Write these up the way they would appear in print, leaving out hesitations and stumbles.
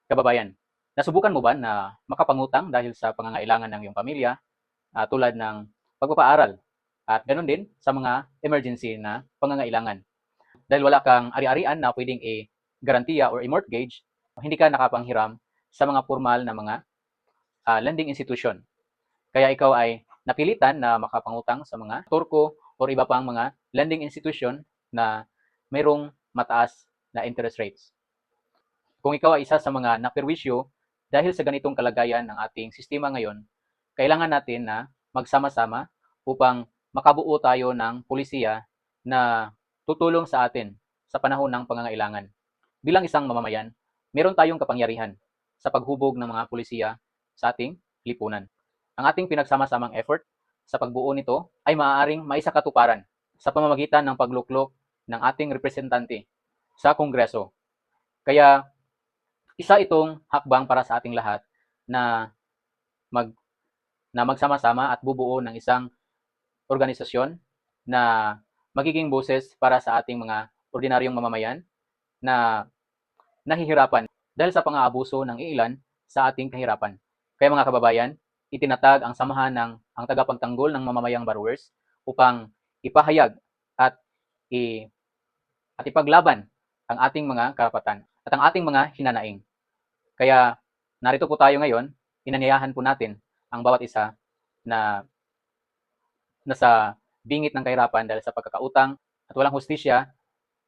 Kababayan, nasubukan mo ba na makapangutang dahil sa pangangailangan ng iyong pamilya, tulad ng pagpapaaral at gano'n din sa mga emergency na pangangailangan? Dahil wala kang ari-arian na puwedeng i-garantiya or i-mortgage, hindi ka nakapanghiram sa mga formal na mga, lending institution. Kaya ikaw ay napilitan na makapangutang sa mga turko or iba pang mga lending institution na mayroong mataas na interest rates. Kung ikaw ay isa sa mga naperwisyo dahil sa ganitong kalagayan ng ating sistema ngayon, kailangan natin na magsama-sama upang makabuo tayo ng pulisiya na tutulong sa atin sa panahon ng pangangailangan. Bilang isang mamamayan, meron tayong kapangyarihan sa paghubog ng mga pulisiya sa ating lipunan. Ang ating pinagsama-samang effort sa pagbuo nito ay maaaring maisakatuparan sa pamamagitan ng pagluklok ng ating representante sa Kongreso. Kaya isa itong hakbang para sa ating lahat na mag na magsama-sama at bubuo ng isang organisasyon na magiging boses para sa ating mga ordinaryong mamamayan na nahihirapan dahil sa pang-aabuso ng iilan sa ating kahirapan. Kaya mga kababayan, itinatag ang samahan ng ang tagapagtanggol ng mamamayang borrowers upang ipahayag at i at ipaglaban ang ating mga karapatan at ang ating mga hinanaing. Kaya narito po tayo ngayon, inanyayahan po natin ang bawat isa na nasa bingit ng kahirapan dahil sa pagkakautang at walang hustisya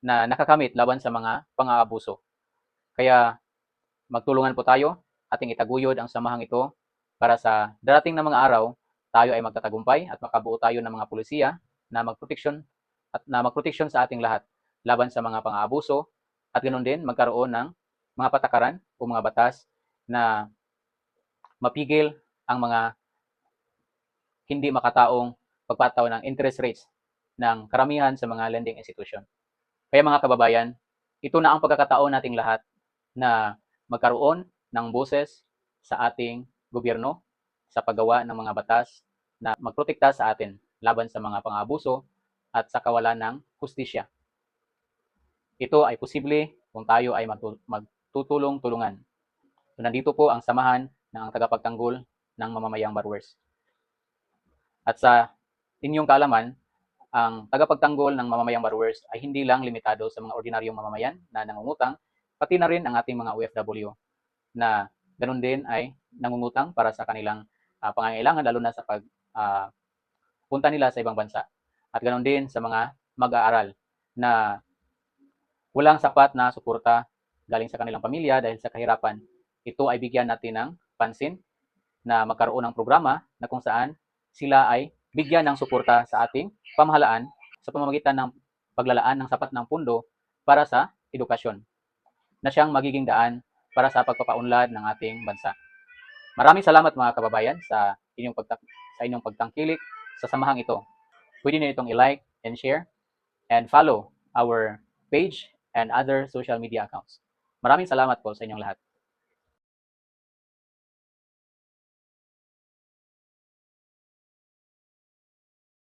na nakakamit laban sa mga pang-aabuso. Kaya magtulungan po tayo, ating itaguyod ang samahang ito para sa darating na mga araw, tayo ay magtatagumpay at makabuo tayo ng mga pulisiya na magproteksyon sa ating lahat laban sa mga pang-aabuso at ganoon din magkaroon ng mga patakaran o mga batas na mapigil ang mga hindi makataong pagpataw ng interest rates ng karamihan sa mga lending institution. Kaya mga kababayan, ito na ang pagkakataon nating lahat na magkaroon ng boses sa ating gobyerno sa paggawa ng mga batas na magprotekta sa atin laban sa mga pang-aabuso at sa kawalan ng hustisya. Ito ay posible kung tayo ay magtutulong-tulungan. So, nandito po ang samahan ng tagapagtanggol ng mamamayang borrowers. At sa inyong kaalaman, ang tagapagtanggol ng mamamayang borrowers ay hindi lang limitado sa mga ordinaryong mamamayan na nangungutang, pati na rin ang ating mga OFW na ganun din ay nangungutang para sa kanilang pangangailangan lalo na sa punta nila sa ibang bansa. At ganun din sa mga mag-aaral na walang sapat na suporta galing sa kanilang pamilya dahil sa kahirapan. Ito ay bigyan natin ng pansin na magkaroon ng programa na kung saan sila ay bigyan ng suporta sa ating pamahalaan sa pamamagitan ng paglalaan ng sapat ng pundo para sa edukasyon na siyang magiging daan para sa pagpapaunlad ng ating bansa. Maraming salamat mga kababayan sa inyong pagtangkilik sa samahang ito. Pwede niyo itong i-like and share and follow our page and other social media accounts. Maraming salamat po sa inyong lahat.